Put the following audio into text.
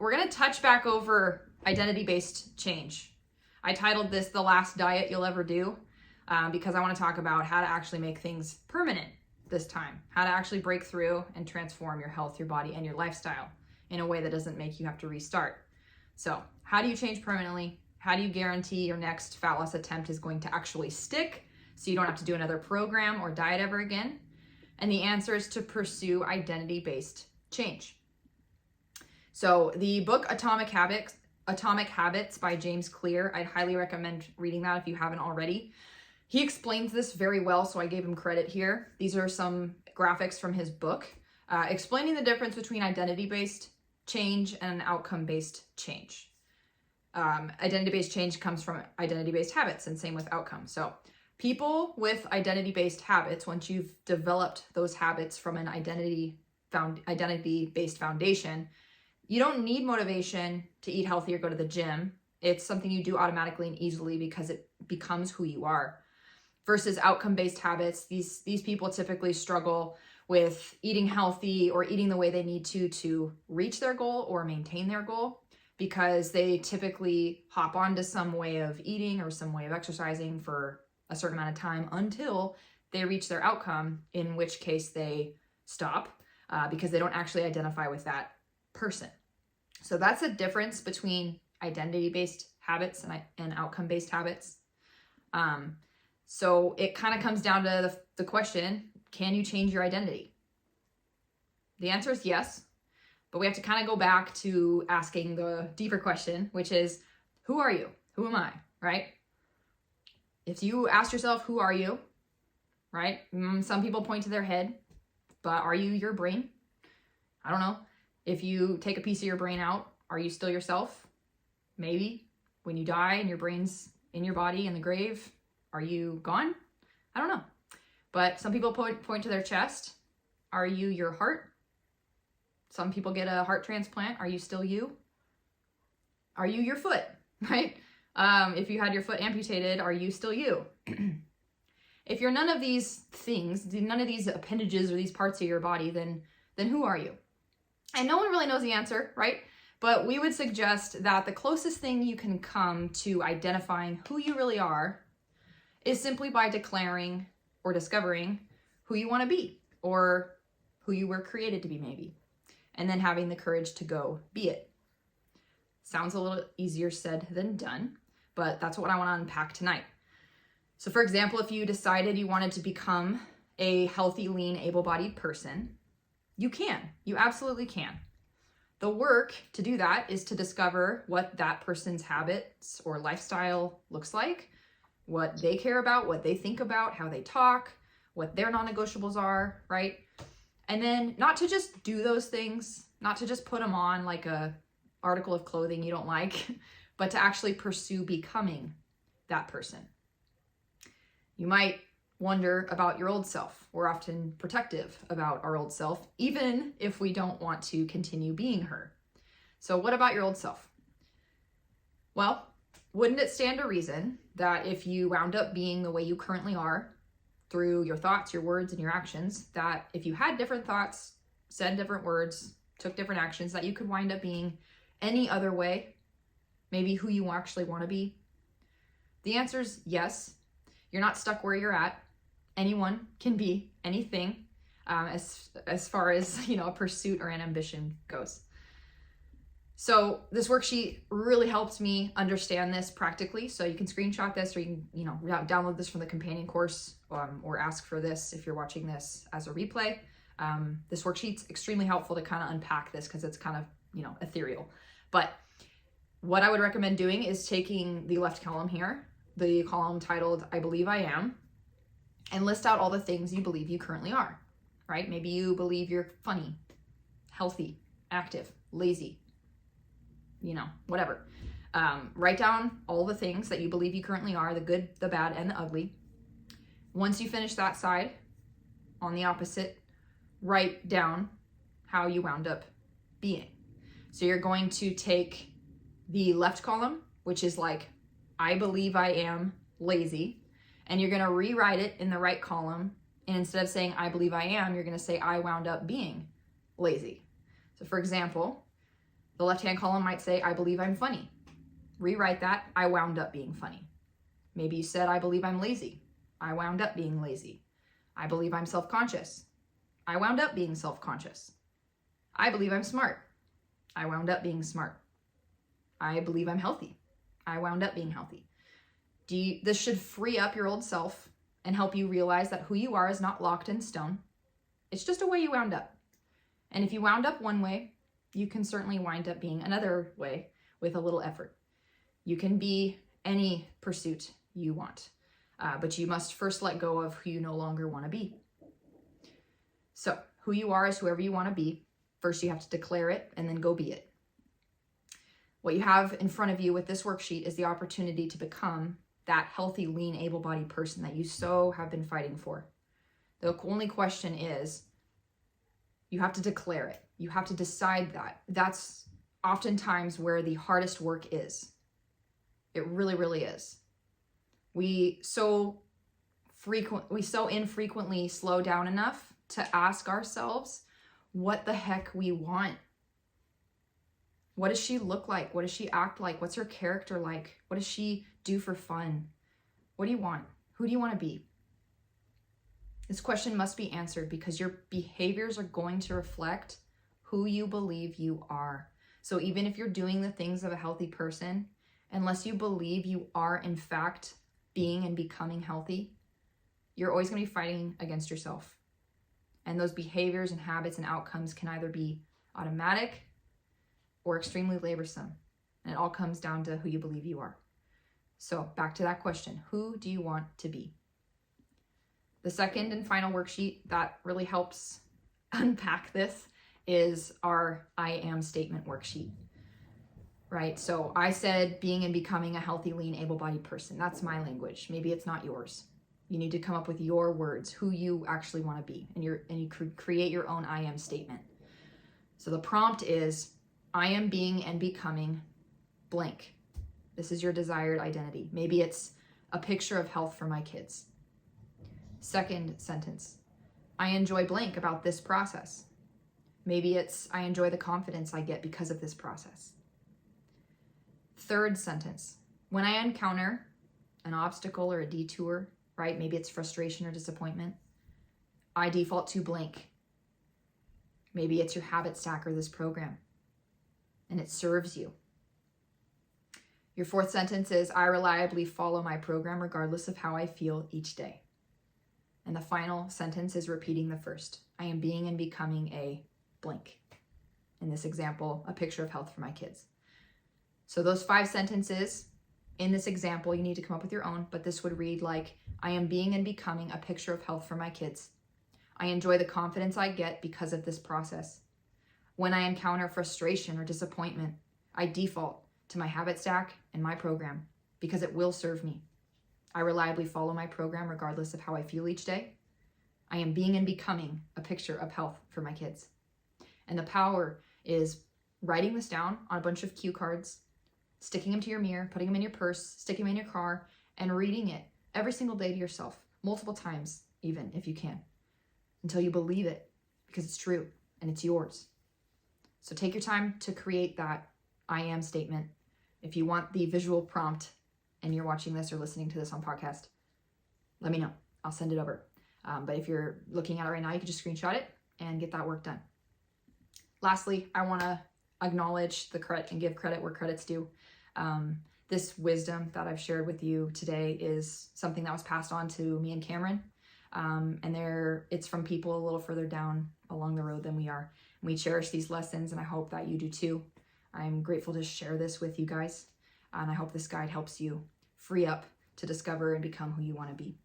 we're going to touch back over identity-based change. I titled this The Last Diet You'll Ever Do because I want to talk about how to actually make things permanent this time, how to actually break through and transform your health, your body, and your lifestyle in a way that doesn't make you have to restart. So how do you change permanently? How do you guarantee your next fat loss attempt is going to actually stick so you don't have to do another program or diet ever again? And the answer is to pursue identity-based change. So the book Atomic Habits by James Clear, I'd highly recommend reading that if you haven't already. He explains this very well, so I gave him credit here. These are some graphics from his book explaining the difference between identity-based change and outcome-based change. Identity-based change comes from identity-based habits, and same with outcomes. So people with identity-based habits, once you've developed those habits from an identity-based foundation, you don't need motivation to eat healthy or go to the gym. It's something you do automatically and easily because it becomes who you are. Versus outcome-based habits, these people typically struggle with eating healthy or eating the way they need to reach their goal or maintain their goal, because they typically hop onto some way of eating or some way of exercising for a certain amount of time until they reach their outcome, in which case they stop because they don't actually identify with that person. So that's a difference between identity-based habits and outcome-based habits. So it kind of comes down to the question, can you change your identity? The answer is yes, but we have to kind of go back to asking the deeper question, which is, who are you? Who am I, right? If you ask yourself, who are you, right? Some people point to their head, but are you your brain? I don't know. If you take a piece of your brain out, are you still yourself? Maybe. When you die and your brain's in your body in the grave, are you gone? I don't know. But some people point to their chest. Are you your heart? Some people get a heart transplant. Are you still you? Are you your foot, right? If you had your foot amputated, are you still you? If you're none of these things, none of these appendages or these parts of your body, then who are you? And no one really knows the answer, right? But we would suggest that the closest thing you can come to identifying who you really are is simply by declaring or discovering who you want to be, or who you were created to be maybe, and then having the courage to go be it. Sounds a little easier said than done, but that's what I want to unpack tonight. So for example, if you decided you wanted to become a healthy, lean, able-bodied person, you can. You absolutely can. The work to do that is to discover what that person's habits or lifestyle looks like, what they care about, what they think about, how they talk, what their non-negotiables are, right? And then not to just do those things, not to just put them on like a article of clothing you don't like, but to actually pursue becoming that person. You might wonder about your old self. We're often protective about our old self, even if we don't want to continue being her. So what about your old self? Well, wouldn't it stand to reason that if you wound up being the way you currently are through your thoughts, your words, and your actions, that if you had different thoughts, said different words, took different actions, that you could wind up being any other way, maybe who you actually want to be? The answer is yes. You're not stuck where you're at. Anyone can be anything as far as, a pursuit or an ambition goes. So this worksheet really helped me understand this practically. So you can screenshot this, or you can, download this from the companion course, or ask for this if you're watching this as a replay. This worksheet's extremely helpful to kind of unpack this because it's kind of, ethereal. But what I would recommend doing is taking the left column here, the column titled I Believe I Am, and list out all the things you believe you currently are, right? Maybe you believe you're funny, healthy, active, lazy, whatever. Write down all the things that you believe you currently are, the good, the bad, and the ugly. Once you finish that side, on the opposite, write down how you wound up being. So you're going to take the left column, which is like, I believe I am lazy, and you're going to rewrite it in the right column. And instead of saying, I believe I am, you're going to say, I wound up being lazy. So for example, The left-hand column might say, I believe I'm funny. Rewrite that, I wound up being funny. Maybe you said, I believe I'm lazy. I wound up being lazy. I believe I'm self-conscious. I wound up being self-conscious. I believe I'm smart. I wound up being smart. I believe I'm healthy. I wound up being healthy. This should free up your old self and help you realize that who you are is not locked in stone. It's just a way you wound up. And if you wound up one way, you can certainly wind up being another way with a little effort. You can be any pursuit you want, but you must first let go of who you no longer want to be. So who you are is whoever you want to be. First, you have to declare it and then go be it. What you have in front of you with this worksheet is the opportunity to become that healthy, lean, able-bodied person that you so have been fighting for. The only question is, you have to declare it. You have to decide that. That's oftentimes where the hardest work is. It really, really is. We so infrequently slow down enough to ask ourselves what the heck we want. What does she look like? What does she act like? What's her character like? What does she do for fun? What do you want? Who do you want to be? This question must be answered because your behaviors are going to reflect who you believe you are. So even if you're doing the things of a healthy person, unless you believe you are in fact being and becoming healthy, you're always going to be fighting against yourself. And those behaviors and habits and outcomes can either be automatic or extremely laborsome. And it all comes down to who you believe you are. So back to that question, who do you want to be? The second and final worksheet that really helps unpack this is our I am statement worksheet, right? So I said being and becoming a healthy, lean, able-bodied person. That's my language. Maybe it's not yours. You need to come up with your words, who you actually want to be, and you create your own I am statement. So the prompt is, I am being and becoming blank. This is your desired identity. Maybe it's a picture of health for my kids. Second sentence, I enjoy blank about this process. Maybe it's, I enjoy the confidence I get because of this process. Third sentence, when I encounter an obstacle or a detour, right? Maybe it's frustration or disappointment, I default to blank. Maybe it's your habit stack or this program, and it serves you. Your fourth sentence is, I reliably follow my program regardless of how I feel each day. And the final sentence is repeating the first. I am being and becoming a blank. In this example, a picture of health for my kids. So those 5 sentences, in this example, you need to come up with your own, but this would read like, I am being and becoming a picture of health for my kids. I enjoy the confidence I get because of this process. When I encounter frustration or disappointment, I default to my habit stack and my program because it will serve me. I reliably follow my program regardless of how I feel each day. I am being and becoming a picture of health for my kids. And the power is writing this down on a bunch of cue cards, sticking them to your mirror, putting them in your purse, sticking them in your car, and reading it every single day to yourself, multiple times even if you can, until you believe it because it's true and it's yours. So take your time to create that I am statement. If you want the visual prompt and you're watching this or listening to this on podcast, let me know. I'll send it over. But if you're looking at it right now, you can just screenshot it and get that work done. Lastly, I want to acknowledge the credit and give credit where credit's due. This wisdom that I've shared with you today is something that was passed on to me and Cameron. And it's from people a little further down along the road than we are. And we cherish these lessons, and I hope that you do too. I'm grateful to share this with you guys, and I hope this guide helps you free up to discover and become who you want to be.